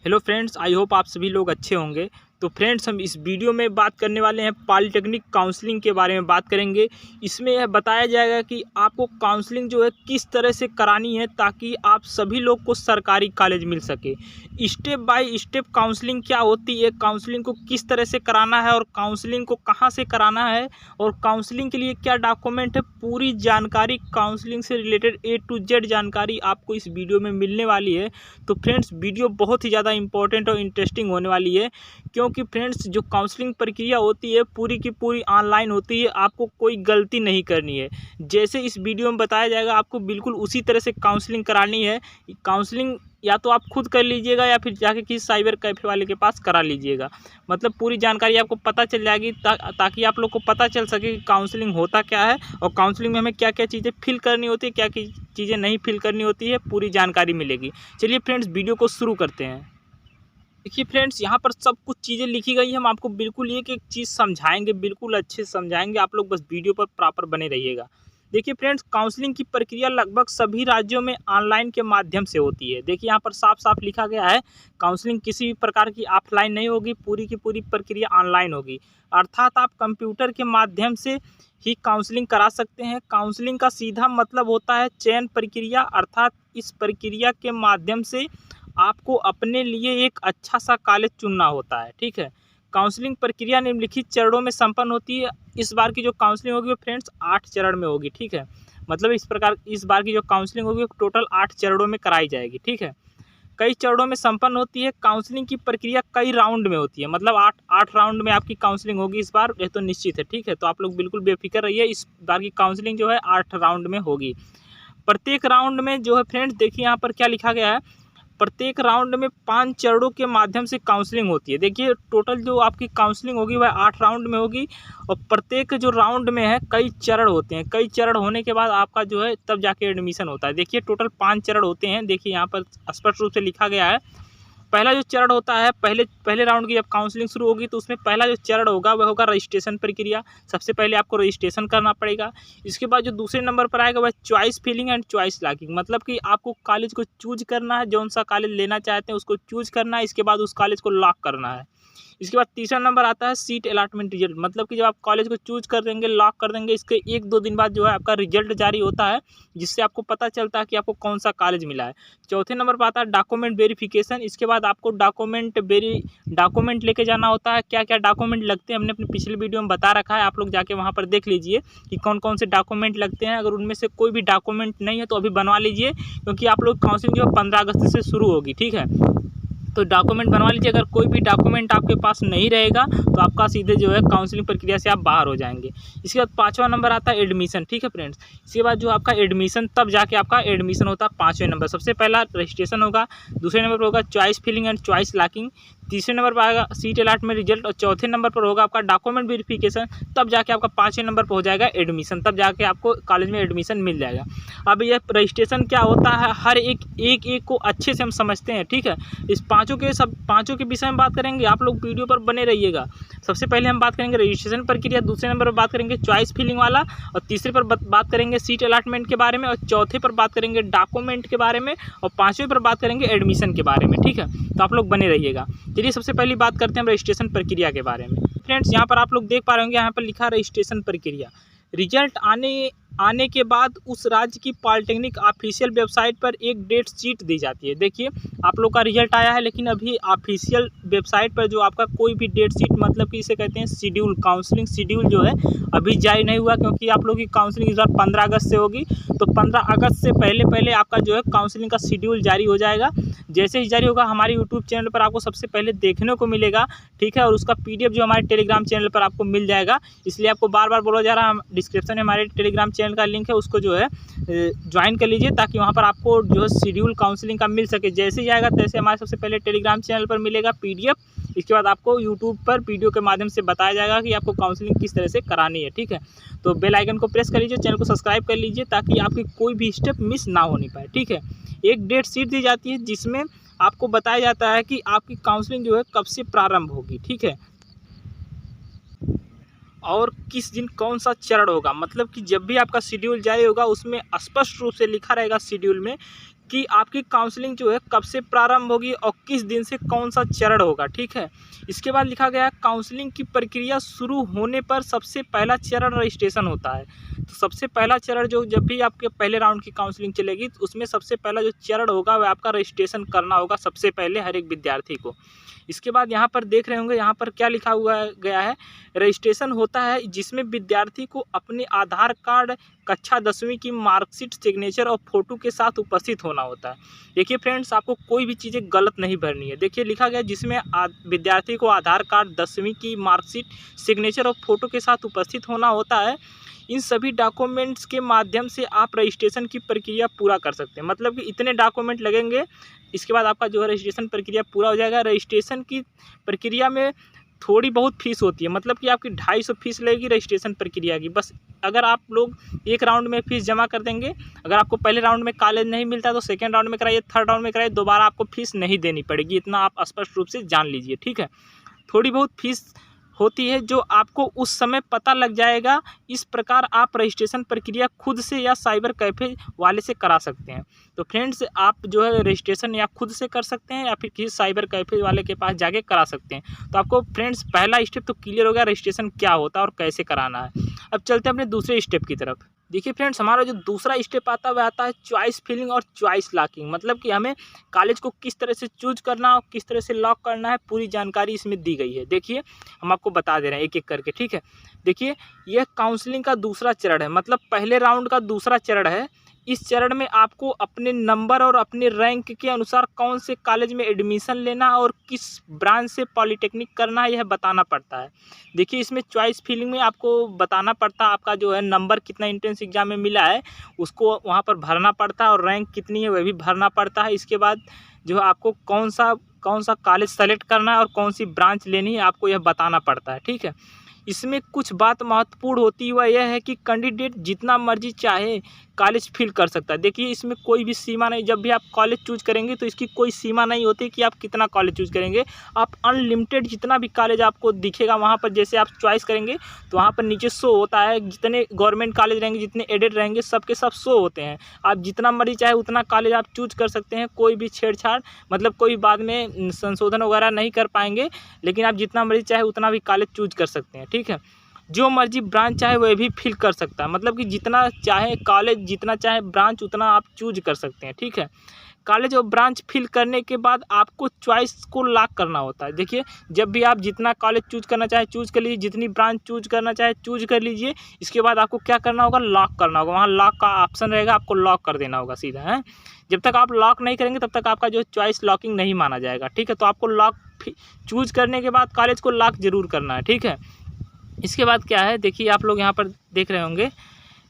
Hello friends, I hope आप सभी लोग अच्छे होंगे। तो फ्रेंड्स, हम इस वीडियो में बात करने वाले हैं पॉलिटेक्निक काउंसलिंग के बारे में बात करेंगे। इसमें यह बताया जाएगा कि आपको काउंसलिंग जो है किस तरह से करानी है ताकि आप सभी लोग को सरकारी कॉलेज मिल सके। स्टेप बाय स्टेप काउंसलिंग क्या होती है, काउंसलिंग को किस तरह से कराना है और काउंसलिंग को कहाँ से कराना है और काउंसलिंग के लिए क्या डॉक्यूमेंट है, पूरी जानकारी काउंसलिंग से रिलेटेड A to Z जानकारी आपको इस वीडियो में मिलने वाली है। तो फ्रेंड्स, वीडियो बहुत ही ज़्यादा इंपॉर्टेंट और इंटरेस्टिंग होने वाली है, क्योंकि फ्रेंड्स जो काउंसलिंग प्रक्रिया होती है पूरी की पूरी ऑनलाइन होती है। आपको कोई गलती नहीं करनी है, जैसे इस वीडियो में बताया जाएगा आपको बिल्कुल उसी तरह से काउंसलिंग करानी है। काउंसलिंग या तो आप खुद कर लीजिएगा या फिर जाके किसी साइबर कैफे वाले के पास करा लीजिएगा। मतलब पूरी जानकारी आपको पता चल जाएगी ताकि आप लोग को पता चल सके कि काउंसलिंग होता क्या है और काउंसलिंग में हमें क्या क्या चीज़ें फिल करनी होती है, क्या क्या चीज़ें नहीं फिल करनी होती है, पूरी जानकारी मिलेगी। चलिए फ्रेंड्स, वीडियो को शुरू करते हैं। देखिए फ्रेंड्स, यहाँ पर सब कुछ चीज़ें लिखी गई हैं। हम आपको बिल्कुल एक एक चीज़ समझाएंगे, बिल्कुल अच्छे से समझाएंगे। आप लोग बस वीडियो पर प्रॉपर बने रहिएगा। देखिए फ्रेंड्स, काउंसलिंग की प्रक्रिया लगभग सभी राज्यों में ऑनलाइन के माध्यम से होती है। देखिए यहाँ पर साफ साफ लिखा गया है, काउंसलिंग किसी भी प्रकार की ऑफलाइन नहीं होगी, पूरी की पूरी प्रक्रिया ऑनलाइन होगी। अर्थात आप कंप्यूटर के माध्यम से ही काउंसलिंग करा सकते हैं। काउंसलिंग का सीधा मतलब होता है चयन प्रक्रिया, अर्थात इस प्रक्रिया के माध्यम से आपको अपने लिए एक अच्छा सा कॉलेज चुनना होता है। ठीक है, काउंसलिंग प्रक्रिया निम्नलिखित चरणों में संपन्न होती है। इस बार की जो काउंसलिंग होगी वो फ्रेंड्स 8 चरण में होगी। ठीक है, मतलब इस प्रकार इस बार की जो काउंसलिंग होगी वो टोटल 8 चरणों में कराई जाएगी। ठीक है, कई चरणों में संपन्न होती है। काउंसलिंग की प्रक्रिया कई राउंड में होती है, मतलब 8 राउंड में आपकी काउंसलिंग होगी इस बार, ये तो निश्चित है। ठीक है, तो आप लोग बिल्कुल बेफिक्र रहिए, इस बार की काउंसलिंग जो है 8 राउंड में होगी। प्रत्येक राउंड में जो है फ्रेंड्स, देखिए यहाँ पर क्या लिखा गया है, प्रत्येक राउंड में 5 चरणों के माध्यम से काउंसलिंग होती है। देखिए टोटल जो आपकी काउंसलिंग होगी वह 8 राउंड में होगी और प्रत्येक जो राउंड में है कई चरण होते हैं। कई चरण होने के बाद आपका जो है तब जाके एडमिशन होता है। देखिए टोटल 5 चरण होते हैं। देखिए यहाँ पर स्पष्ट रूप से लिखा गया है। पहला जो चरण होता है, पहले राउंड की जब काउंसलिंग शुरू होगी तो उसमें पहला जो चरण होगा वह होगा रजिस्ट्रेशन प्रक्रिया। सबसे पहले आपको रजिस्ट्रेशन करना पड़ेगा। इसके बाद जो दूसरे नंबर पर आएगा वह choice filling and choice locking, मतलब कि आपको कॉलेज को चूज करना है, जौन सा कॉलेज लेना चाहते हैं उसको चूज करना है। इसके बाद उस कॉलेज को लॉक करना है। इसके बाद तीसरा नंबर आता है सीट अलॉटमेंट रिजल्ट, मतलब कि जब आप कॉलेज को चूज कर देंगे, लॉक कर देंगे, इसके 1-2 दिन बाद जो है आपका रिजल्ट जारी होता है, जिससे आपको पता चलता है कि आपको कौन सा कॉलेज मिला है। चौथे नंबर पर आता है डॉक्यूमेंट वेरिफिकेशन। इसके बाद आपको डॉक्यूमेंट लेके जाना होता है। क्या क्या डॉक्यूमेंट लगते हैं हमने अपने पिछले वीडियो में बता रखा है, आप लोग जाके वहाँ पर देख लीजिए कि कौन कौन से डॉक्यूमेंट लगते हैं। अगर उनमें से कोई भी डॉक्यूमेंट नहीं है तो अभी बनवा लीजिए, क्योंकि आप लोग काउंसलिंग जो 15 अगस्त से शुरू होगी। ठीक है, तो डॉक्यूमेंट बनवा लीजिए। अगर कोई भी डॉक्यूमेंट आपके पास नहीं रहेगा तो आपका सीधे जो है काउंसलिंग प्रक्रिया से आप बाहर हो जाएंगे। इसके बाद 5वां नंबर आता है एडमिशन। ठीक है फ्रेंड्स, इसके बाद जो आपका एडमिशन, तब जाके आपका एडमिशन होता है 5वें नंबर। सबसे पहला रजिस्ट्रेशन होगा, दूसरे नंबर पर होगा choice filling and choice locking, तीसरे नंबर पर आएगा सीट अलॉटमेंट रिजल्ट और चौथे नंबर पर होगा आपका डॉक्यूमेंट वेरिफिकेशन। तब जाके आपका 5वें नंबर पर हो जाएगा एडमिशन, तब जाके आपको कॉलेज में एडमिशन मिल जाएगा। अब यह रजिस्ट्रेशन क्या होता है, हर एक को अच्छे से हम समझते हैं। ठीक है, इस पाँचों के विषय में बात करेंगे, आप लोग वीडियो पर बने रहिएगा। सबसे पहले हम बात करेंगे रजिस्ट्रेशन प्रक्रिया, दूसरे नंबर पर बात करेंगे चॉइस फिलिंग वाला और तीसरे पर बात करेंगे सीट अलॉटमेंट के बारे में और चौथे पर बात करेंगे डॉक्यूमेंट के बारे में और 5वें पर बात करेंगे एडमिशन के बारे में। ठीक है, तो आप लोग बने रहिएगा। चलिए सबसे पहली बात करते हैं रजिस्ट्रेशन प्रक्रिया के बारे में। फ्रेंड्स, यहाँ पर आप लोग देख पा रहे होंगे, यहाँ पर लिखा रजिस्ट्रेशन प्रक्रिया। रिजल्ट आने के बाद उस राज्य की पॉलिटेक्निक ऑफिशियल वेबसाइट पर एक डेट शीट दी जाती है। देखिए आप लोग का रिजल्ट आया है, लेकिन अभी ऑफिशियल वेबसाइट पर जो आपका कोई भी डेट शीट, मतलब कि इसे कहते हैं शेड्यूल, काउंसलिंग शेड्यूल जो है अभी जारी नहीं हुआ, क्योंकि आप लोग की काउंसलिंग इस बार 15 अगस्त से होगी। तो 15 अगस्त से पहले आपका जो है काउंसलिंग का शेड्यूल जारी हो जाएगा। जैसे ही जारी होगा हमारे यूट्यूब चैनल पर आपको सबसे पहले देखने को मिलेगा। ठीक है, और उसका PDF जो हमारे टेलीग्राम चैनल पर आपको मिल जाएगा। इसलिए आपको बार बार बोला जा रहा है, डिस्क्रिप्शन में हमारे टेलीग्राम चैनल का लिंक है, उसको जो है ज्वाइन कर लीजिए, ताकि वहाँ पर आपको जो है शेड्यूल काउंसलिंग का मिल सके। जैसे ही आएगा तैसे हमारे सबसे पहले टेलीग्राम चैनल पर मिलेगा PDF। इसके बाद आपको यूट्यूब पर वीडियो के माध्यम से बताया जाएगा कि आपको काउंसलिंग किस तरह से करानी है। ठीक है, तो बेल आइकन को प्रेस कर लीजिए, चैनल को सब्सक्राइब कर लीजिए, ताकि आपकी कोई भी स्टेप मिस ना होनी पाए। ठीक है, एक डेट शीट दी जाती है जिसमें आपको बताया जाता है कि आपकी काउंसलिंग जो है कब से प्रारंभ होगी। ठीक है, और किस दिन कौन सा चरण होगा, मतलब कि जब भी आपका शेड्यूल जारी होगा उसमें स्पष्ट रूप से लिखा रहेगा शेड्यूल में कि आपकी काउंसलिंग जो है कब से प्रारंभ होगी और किस दिन से कौन सा चरण होगा, ठीक है। इसके बाद लिखा गया है काउंसलिंग की प्रक्रिया शुरू होने पर सबसे पहला चरण रजिस्ट्रेशन होता है। तो सबसे पहला चरण जो जब भी आपके पहले राउंड की काउंसलिंग चलेगी तो उसमें सबसे पहला जो चरण होगा वह आपका रजिस्ट्रेशन करना होगा सबसे पहले हर एक विद्यार्थी को। इसके बाद यहाँ पर देख रहे होंगे यहाँ पर क्या लिखा हुआ गया है, रजिस्ट्रेशन होता है जिसमें विद्यार्थी को अपने आधार कार्ड, कक्षा 10वीं की मार्कशीट, सिग्नेचर और फोटो के साथ उपस्थित होना होता है। देखिए फ्रेंड्स, आपको कोई भी चीज़ें गलत नहीं भरनी है। देखिए लिखा गया जिसमें विद्यार्थी को आधार कार्ड, 10वीं की मार्कशीट, सिग्नेचर और फोटो के साथ उपस्थित होना होता है। इन सभी डॉक्यूमेंट्स के माध्यम से आप रजिस्ट्रेशन की प्रक्रिया पूरा कर सकते हैं। मतलब कि इतने डॉक्यूमेंट लगेंगे, इसके बाद आपका जो है रजिस्ट्रेशन प्रक्रिया पूरा हो जाएगा। रजिस्ट्रेशन की प्रक्रिया में थोड़ी बहुत फीस होती है, मतलब कि आपकी 250 फीस लगेगी रजिस्ट्रेशन प्रक्रिया की। बस अगर आप लोग एक राउंड में फीस जमा कर देंगे, अगर आपको पहले राउंड में कॉलेज नहीं मिलता तो सेकेंड राउंड में कराइए, थर्ड राउंड में कराइए, दोबारा आपको फीस नहीं देनी पड़ेगी। इतना आप स्पष्ट रूप से जान लीजिए, ठीक है। थोड़ी बहुत फीस होती है जो आपको उस समय पता लग जाएगा। इस प्रकार आप रजिस्ट्रेशन प्रक्रिया खुद से या साइबर कैफ़े वाले से करा सकते हैं। तो फ्रेंड्स, आप जो है रजिस्ट्रेशन या खुद से कर सकते हैं या फिर किसी साइबर कैफ़े वाले के पास जाके करा सकते हैं। तो आपको फ्रेंड्स पहला स्टेप तो क्लियर हो गया, रजिस्ट्रेशन क्या होता है और कैसे कराना है। अब चलते हैं अपने दूसरे स्टेप की तरफ। देखिए फ्रेंड्स, हमारा जो दूसरा स्टेप आता है वह आता है चॉइस फिलिंग और चॉइस लॉकिंग। मतलब कि हमें कॉलेज को किस तरह से चूज करना और किस तरह से लॉक करना है, पूरी जानकारी इसमें दी गई है। देखिए हम आपको बता दे रहे हैं एक एक करके, ठीक है। देखिए यह काउंसलिंग का दूसरा चरण है, मतलब पहले राउंड का दूसरा चरण है। इस चरण में आपको अपने नंबर और अपने रैंक के अनुसार कौन से कॉलेज में एडमिशन लेना और किस ब्रांच से पॉलिटेक्निक करना है यह बताना पड़ता है। देखिए इसमें चॉइस फिलिंग में आपको बताना पड़ता है आपका जो है नंबर कितना एंट्रेंस एग्जाम में मिला है उसको वहाँ पर भरना पड़ता है, और रैंक कितनी है वह भी भरना पड़ता है। इसके बाद जो है आपको कौन सा कॉलेज सेलेक्ट करना है और कौन सी ब्रांच लेनी है आपको यह बताना पड़ता है, ठीक है। इसमें कुछ बात महत्वपूर्ण होती हुआ यह है कि कैंडिडेट जितना मर्जी चाहे कॉलेज फिल कर सकता है। देखिए इसमें कोई भी सीमा नहीं, जब भी आप कॉलेज चूज करेंगे तो इसकी कोई सीमा नहीं होती कि आप कितना कॉलेज चूज करेंगे। आप अनलिमिटेड जितना भी कॉलेज आपको दिखेगा वहाँ पर, जैसे आप चॉइस करेंगे तो वहाँ पर नीचे शो होता है, जितने गवर्नमेंट कॉलेज रहेंगे, जितने एडेड रहेंगे, सबके सब शो होते हैं। आप जितना मर्जी चाहे उतना कॉलेज आप चूज कर सकते हैं, कोई भी छेड़छाड़ मतलब कोई बाद में संशोधन वगैरह नहीं कर पाएंगे, लेकिन आप जितना मर्जी चाहे उतना भी कॉलेज चूज कर सकते हैं, ठीक है। जो मर्जी ब्रांच चाहे वह भी फिल कर सकता है, मतलब कि जितना चाहे कॉलेज, जितना चाहे ब्रांच उतना आप चूज कर सकते हैं, ठीक है। कॉलेज और ब्रांच फिल करने के बाद आपको चॉइस को लॉक करना होता है। देखिए जब भी आप जितना कॉलेज चूज करना चाहे चूज कर लीजिए, जितनी ब्रांच चूज करना चाहे चूज कर लीजिए। इसके बाद आपको क्या करना होगा, लॉक करना होगा। वहाँ लॉक का ऑप्शन रहेगा, आपको लॉक कर देना होगा सीधा, है। जब तक आप लॉक नहीं करेंगे तब तक आपका जो चॉइस लॉकिंग नहीं माना जाएगा, ठीक है। तो आपको लॉक चूज करने के बाद कॉलेज को लॉक जरूर करना है, ठीक है। इसके बाद क्या है, देखिए आप लोग यहाँ पर देख रहे होंगे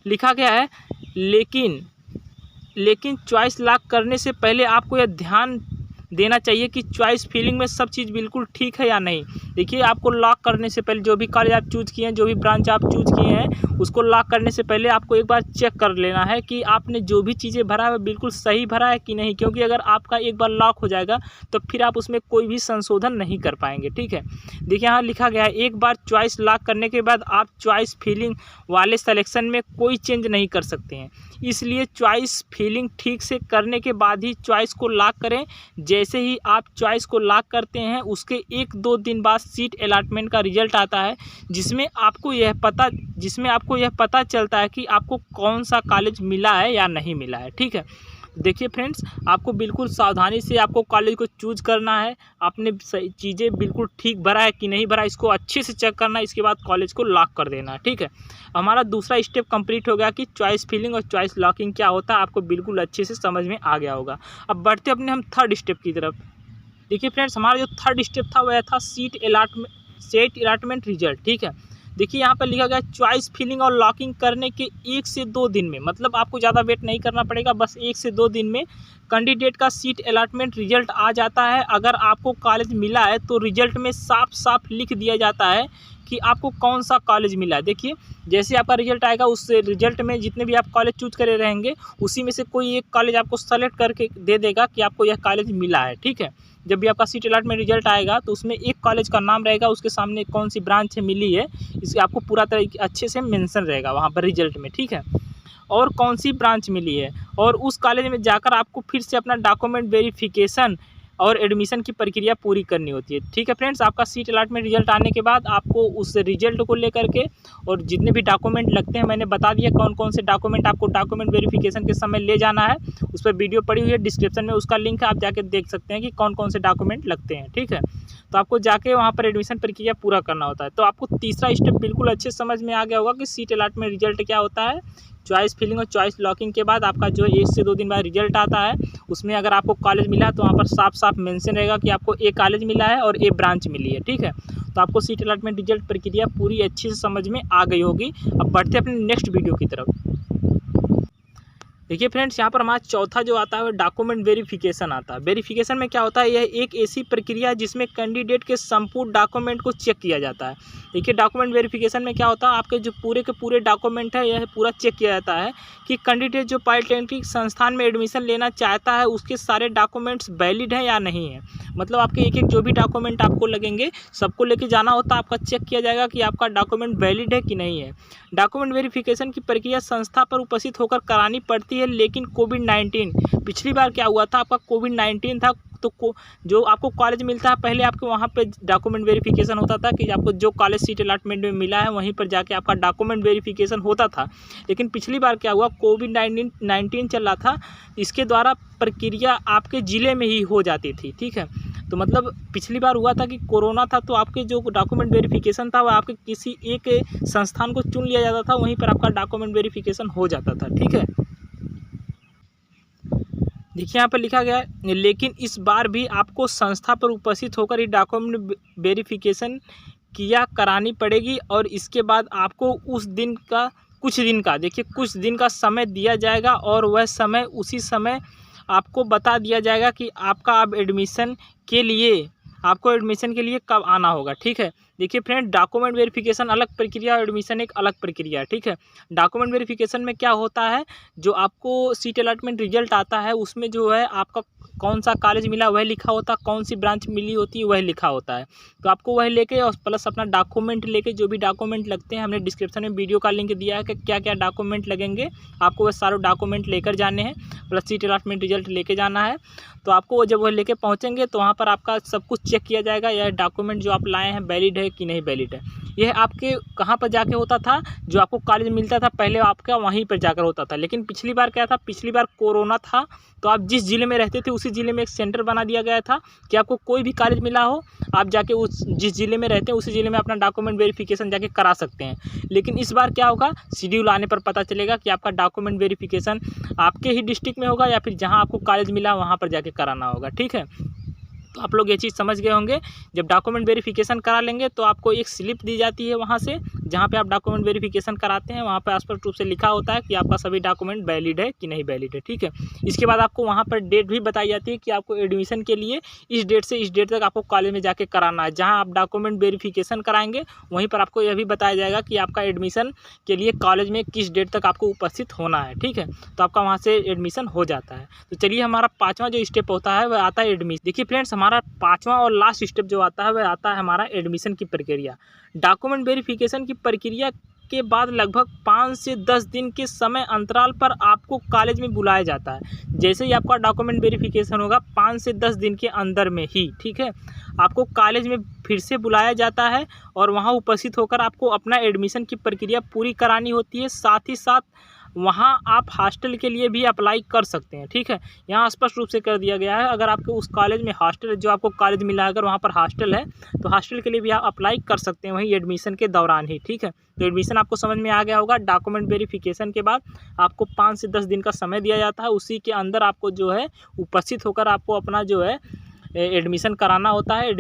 लिखा गया है लेकिन चॉइस लॉक करने से पहले आपको यह ध्यान देना चाहिए कि चॉइस फिलिंग में सब चीज़ बिल्कुल ठीक है या नहीं। देखिए आपको लॉक करने से पहले जो भी कॉलेज आप चूज किए हैं, जो भी ब्रांच आप चूज किए हैं, उसको लॉक करने से पहले आपको एक बार चेक कर लेना है कि आपने जो भी चीज़ें भरा है बिल्कुल सही भरा है कि नहीं, क्योंकि अगर आपका एक बार लॉक हो जाएगा तो फिर आप उसमें कोई भी संशोधन नहीं कर पाएंगे, ठीक है। देखिए यहाँ लिखा गया है एक बार चॉइस लॉक करने के बाद आप चॉइस फिलिंग वाले सिलेक्शन में कोई चेंज नहीं कर सकते हैं, इसलिए चॉइस फिलिंग ठीक से करने के बाद ही चॉइस को लॉक करें। जैसे ही आप चॉइस को लॉक करते हैं उसके 1-2 दिन बाद सीट अलॉटमेंट का रिजल्ट आता है, जिसमें आपको यह पता चलता है कि आपको कौन सा कॉलेज मिला है या नहीं मिला है, ठीक है। देखिए फ्रेंड्स, आपको बिल्कुल सावधानी से आपको कॉलेज को चूज करना है। आपने सही चीज़ें बिल्कुल ठीक भरा है कि नहीं भरा, इसको अच्छे से चेक करना है। इसके बाद कॉलेज को लॉक कर देना है, ठीक है। हमारा दूसरा स्टेप कंप्लीट हो गया कि चॉइस फिलिंग और चॉइस लॉकिंग क्या होता है, आपको बिल्कुल अच्छे से समझ में आ गया होगा। अब बढ़ते अपने हम थर्ड स्टेप की तरफ। देखिए फ्रेंड्स, हमारा जो थर्ड स्टेप था वह था सीट अलॉटमेंट रिजल्ट, ठीक है। देखिए यहाँ पर लिखा गया चॉइस फिलिंग और लॉकिंग करने के 1 से 2 दिन में, मतलब आपको ज़्यादा वेट नहीं करना पड़ेगा, बस 1 से 2 दिन में कैंडिडेट का सीट अलॉटमेंट रिजल्ट आ जाता है। अगर आपको कॉलेज मिला है तो रिजल्ट में साफ साफ लिख दिया जाता है कि आपको कौन सा कॉलेज मिला है। देखिए जैसे आपका रिजल्ट आएगा उस रिजल्ट में जितने भी आप कॉलेज चूज करे रहेंगे उसी में से कोई एक कॉलेज आपको सेलेक्ट करके दे देगा कि आपको यह कॉलेज मिला है, ठीक है। जब भी आपका सीट अलॉटमेंट रिजल्ट आएगा तो उसमें एक कॉलेज का नाम रहेगा, उसके सामने कौन सी ब्रांच मिली है इसके आपको पूरा तरह अच्छे से मेंशन रहेगा वहाँ पर रिजल्ट में, ठीक है। और कौन सी ब्रांच मिली है, और उस कॉलेज में जाकर आपको फिर से अपना डॉक्यूमेंट वेरिफिकेशन और एडमिशन की प्रक्रिया पूरी करनी होती है। ठीक है फ्रेंड्स, आपका सीट अलॉटमेंट रिजल्ट आने के बाद आपको उस रिजल्ट को लेकर के और जितने भी डॉक्यूमेंट लगते हैं, मैंने बता दिया कौन कौन से डॉक्यूमेंट आपको डॉक्यूमेंट वेरिफिकेशन के समय ले जाना है। उस पर वीडियो पड़ी हुई है, डिस्क्रिप्शन में उसका लिंक है, आप जाके देख सकते हैं कि कौन कौन से डॉक्यूमेंट लगते हैं। ठीक है, तो आपको जाके वहाँ पर एडमिशन प्रक्रिया पूरा करना होता है। तो आपको तीसरा स्टेप बिल्कुल अच्छे समझ में आ गया होगा कि सीट अलॉटमेंट रिजल्ट क्या होता है। चॉइस फिलिंग और चॉइस लॉकिंग के बाद आपका जो 1 से 2 दिन बाद रिजल्ट आता है, उसमें अगर आपको कॉलेज मिला तो वहाँ पर साफ साफ मेंशन रहेगा कि आपको ए कॉलेज मिला है और ए ब्रांच मिली है। ठीक है, तो आपको सीट अलॉटमेंट रिजल्ट प्रक्रिया पूरी अच्छी से समझ में आ गई होगी। अब बढ़ते अपने नेक्स्ट वीडियो की तरफ। देखिए फ्रेंड्स, यहाँ पर हमारा चौथा जो आता है डॉक्यूमेंट वेरिफिकेशन आता है। वेरिफिकेशन में क्या होता है, यह एक ऐसी प्रक्रिया है जिसमें कैंडिडेट के संपूर्ण डॉक्यूमेंट को चेक किया जाता है। देखिए डॉक्यूमेंट वेरिफिकेशन में क्या होता है, आपके जो पूरे के पूरे डॉक्यूमेंट है यह पूरा चेक किया जाता है कि कैंडिडेट जो पॉलिटेक्निक संस्थान में एडमिशन लेना चाहता है उसके सारे डॉक्यूमेंट्स वैलिड हैं या नहीं है। मतलब आपके एक एक जो भी डॉक्यूमेंट आपको लगेंगे सबको लेके जाना होता है, आपका चेक किया जाएगा कि आपका डॉक्यूमेंट वैलिड है कि नहीं है। डॉक्यूमेंट वेरिफिकेशन की प्रक्रिया संस्था पर उपस्थित होकर करानी पड़ती है, लेकिन कोविड-19 पिछली बार क्या हुआ था, आपका कोविड-19 था, तो जो आपको कॉलेज मिलता है पहले आपके वहाँ पे डॉक्यूमेंट वेरिफिकेशन होता था कि आपको जो कॉलेज सीट अलॉटमेंट में मिला है वहीं पर जाके आपका डॉक्यूमेंट वेरिफिकेशन होता था। लेकिन पिछली बार क्या हुआ, कोविड-19 चल रहा था, इसके द्वारा प्रक्रिया आपके ज़िले में ही हो जाती थी। ठीक है, तो मतलब पिछली बार हुआ था कि कोरोना था, तो आपके जो डॉक्यूमेंट वेरिफिकेशन था वह आपके किसी एक संस्थान को चुन लिया जाता था, वहीं पर आपका डॉक्यूमेंट वेरिफिकेशन हो जाता था। ठीक है, देखिए यहाँ पर लिखा गया है, लेकिन इस बार भी आपको संस्था पर उपस्थित होकर ही डॉक्यूमेंट वेरिफिकेशन किया करानी पड़ेगी, और इसके बाद आपको उस दिन का कुछ दिन का समय दिया जाएगा, और वह समय उसी समय आपको बता दिया जाएगा कि आपको एडमिशन के लिए कब आना होगा। ठीक है, देखिए फ्रेंड, डॉक्यूमेंट वेरिफिकेशन अलग प्रक्रिया और एडमिशन एक अलग प्रक्रिया है। ठीक है, डॉक्यूमेंट वेरिफिकेशन में क्या होता है, जो आपको सीट अलॉटमेंट रिजल्ट आता है उसमें जो है आपका कौन सा कॉलेज मिला वह लिखा होता है, कौन सी ब्रांच मिली होती है वह लिखा होता है। तो आपको वह लेके और प्लस अपना डॉक्यूमेंट लेके, जो भी डॉक्यूमेंट लगते हैं हमने डिस्क्रिप्शन में वीडियो का लिंक दिया है कि क्या क्या डॉक्यूमेंट लगेंगे, आपको वह सारे डॉक्यूमेंट लेकर जाने हैं, प्लस सीट अलॉटमेंट रिजल्ट लेके जाना है। तो आपको जब वह लेके पहुँचेंगे तो वहाँ पर आपका सब कुछ चेक किया जाएगा, यह डॉक्यूमेंट जो आप लाए हैं वैलिड है कि नहीं वैलिड है। यह आपके कहाँ पर जाके होता था, जो आपको कॉलेज मिलता था पहले आपका वहीं पर जाकर होता था। लेकिन पिछली बार क्या था, पिछली बार कोरोना था, तो आप जिस ज़िले में रहते थे उसी ज़िले में एक सेंटर बना दिया गया था कि आपको कोई भी कॉलेज मिला हो आप जाके उस जिस ज़िले में रहते हैं उसी ज़िले में अपना डॉक्यूमेंट वेरिफिकेशन जाके करा सकते हैं। लेकिन इस बार क्या होगा, शेड्यूल आने पर पता चलेगा कि आपका डॉक्यूमेंट वेरिफिकेशन आपके ही डिस्ट्रिक्ट में होगा या फिर जहाँ आपको कॉलेज मिला वहाँ पर जाके कराना होगा। ठीक है, तो आप लोग ये चीज़ समझ गए होंगे। जब डॉक्यूमेंट वेरिफिकेशन करा लेंगे तो आपको एक स्लिप दी जाती है वहाँ से, जहाँ पे आप डॉक्यूमेंट वेरिफिकेशन कराते हैं वहाँ पे स्पष्ट रूप से लिखा होता है कि आपका सभी डॉक्यूमेंट वैलिड है कि नहीं वैलिड है। ठीक है, इसके बाद आपको वहाँ पर डेट भी बताई जाती है कि आपको एडमिशन के लिए इस डेट से इस डेट तक आपको कॉलेज में जाके कराना है। जहाँ आप डॉक्यूमेंट वेरिफिकेशन कराएंगे वहीं पर आपको यह भी बताया जाएगा कि आपका एडमिशन के लिए कॉलेज में किस डेट तक आपको उपस्थित होना है। ठीक है, तो आपका वहाँ से एडमिशन हो जाता है। तो चलिए, हमारा पाँचवा जो स्टेप होता है वह आता है एडमिशन। देखिए फ्रेंड्स, हमारा पाँचवा और लास्ट स्टेप जो आता है वह आता है हमारा एडमिशन की प्रक्रिया। डॉक्यूमेंट वेरिफिकेशन की प्रक्रिया के बाद लगभग 5 से 10 दिन के समय अंतराल पर आपको कॉलेज में बुलाया जाता है। जैसे ही आपका डॉक्यूमेंट वेरिफिकेशन होगा 5 से 10 दिन के अंदर में ही, ठीक है, आपको कॉलेज में फिर से बुलाया जाता है और वहाँ उपस्थित होकर आपको अपना एडमिशन की प्रक्रिया पूरी करानी होती है। साथ ही साथ वहाँ आप हॉस्टल के लिए भी अप्लाई कर सकते हैं। ठीक है, यहाँ स्पष्ट रूप से कर दिया गया है, अगर आपके उस कॉलेज में हॉस्टल जो आपको कॉलेज मिला है अगर वहाँ पर हॉस्टल है तो हॉस्टल के लिए भी आप अप्लाई कर सकते हैं वहीं एडमिशन के दौरान ही। ठीक है, तो एडमिशन आपको समझ में आ गया होगा। डॉक्यूमेंट वेरिफिकेशन के बाद आपको 5 से 10 दिन का समय दिया जाता है, उसी के अंदर आपको जो है उपस्थित होकर आपको अपना जो है एडमिशन कराना होता है।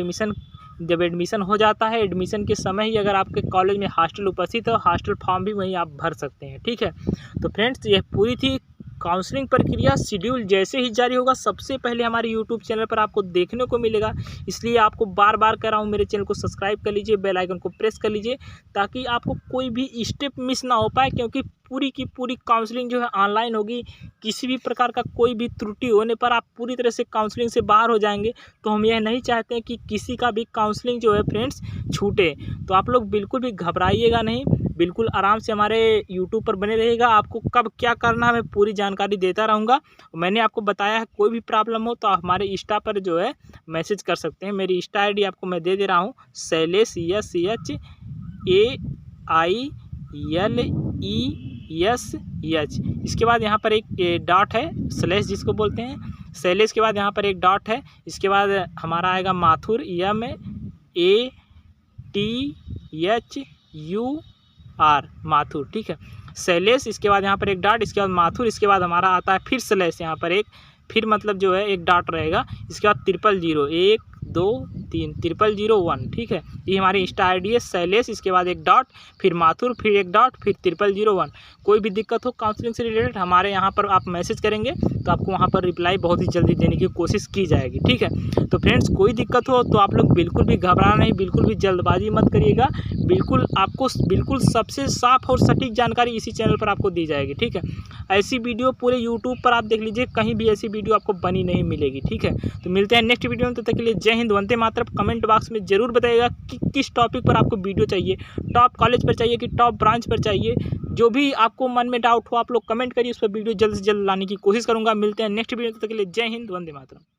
जब एडमिशन हो जाता है, एडमिशन के समय ही अगर आपके कॉलेज में हॉस्टल उपस्थित है, हॉस्टल फॉर्म भी वहीं आप भर सकते हैं। ठीक है, तो फ्रेंड्स, यह पूरी थी काउंसलिंग प्रक्रिया। शेड्यूल जैसे ही जारी होगा सबसे पहले हमारे यूट्यूब चैनल पर आपको देखने को मिलेगा, इसलिए आपको बार बार कह रहा हूँ मेरे चैनल को सब्सक्राइब कर लीजिए, बेल आइकन को प्रेस कर लीजिए ताकि आपको कोई भी स्टेप मिस ना हो पाए, क्योंकि पूरी की पूरी काउंसलिंग जो है ऑनलाइन होगी। किसी भी प्रकार का कोई भी त्रुटि होने पर आप पूरी तरह से काउंसलिंग से बाहर हो जाएंगे, तो हम यह नहीं चाहते हैं कि किसी का भी काउंसलिंग जो है फ्रेंड्स छूटे। तो आप लोग बिल्कुल भी घबराइएगा नहीं, बिल्कुल आराम से हमारे यूट्यूब पर बने रहिएगा। आपको कब क्या करना है मैं पूरी जानकारी देता रहूँगा। मैंने आपको बताया है, कोई भी प्रॉब्लम हो तो आप हमारे इंस्टा पर जो है मैसेज कर सकते हैं। मेरी इंस्टा आईडी आपको मैं दे दे रहा हूँ, शैलेश SHAILESH। इसके बाद यहाँ पर एक डॉट है, स्लैश जिसको बोलते हैं, शैलेश के बाद यहाँ पर एक डॉट है। इसके बाद हमारा आएगा माथुर, MATHUR, माथुर, ठीक है, शैलेश। इसके बाद यहाँ पर एक डॉट, इसके बाद माथुर, इसके बाद हमारा आता है फिर स्लैश, यहाँ पर एक फिर मतलब जो है एक डॉट रहेगा। इसके बाद 000 1 2 3 0001, ठीक है, ये हमारी इंस्टा आईडी है शैलेश। इसके बाद एक डॉट, फिर माथुर, फिर एक डॉट, फिर 0001। कोई भी दिक्कत हो काउंसलिंग से रिलेटेड हमारे यहाँ पर आप मैसेज करेंगे तो आपको वहाँ पर रिप्लाई बहुत ही जल्दी देने की कोशिश की जाएगी, ठीक है। तो फ्रेंड्स, कोई दिक्कत हो तो आप लोग बिल्कुल भी घबराना नहीं, बिल्कुल भी जल्दबाजी मत करिएगा। बिल्कुल आपको बिल्कुल सबसे साफ और सटीक जानकारी इसी चैनल पर आपको दी जाएगी, ठीक है। ऐसी वीडियो पूरे यूट्यूब पर आप देख लीजिए, कहीं भी ऐसी वीडियो आपको बनी नहीं मिलेगी, ठीक है। तो मिलते हैं नेक्स्ट वीडियो में, तब तक के लिए जय हिंद, वंदे मातरम। कमेंट बॉक्स में जरूर बताइएगा कि किस टॉपिक पर आपको वीडियो चाहिए, टॉप कॉलेज पर चाहिए कि टॉप ब्रांच पर चाहिए। जो भी आपको मन में डाउट हो आप लोग कमेंट करिए, उस पर वीडियो जल्द से जल्द लाने की कोशिश करूंगा। मिलते हैं नेक्स्ट वीडियो में, तब तक के लिए जय हिंद, वंदे मातरम।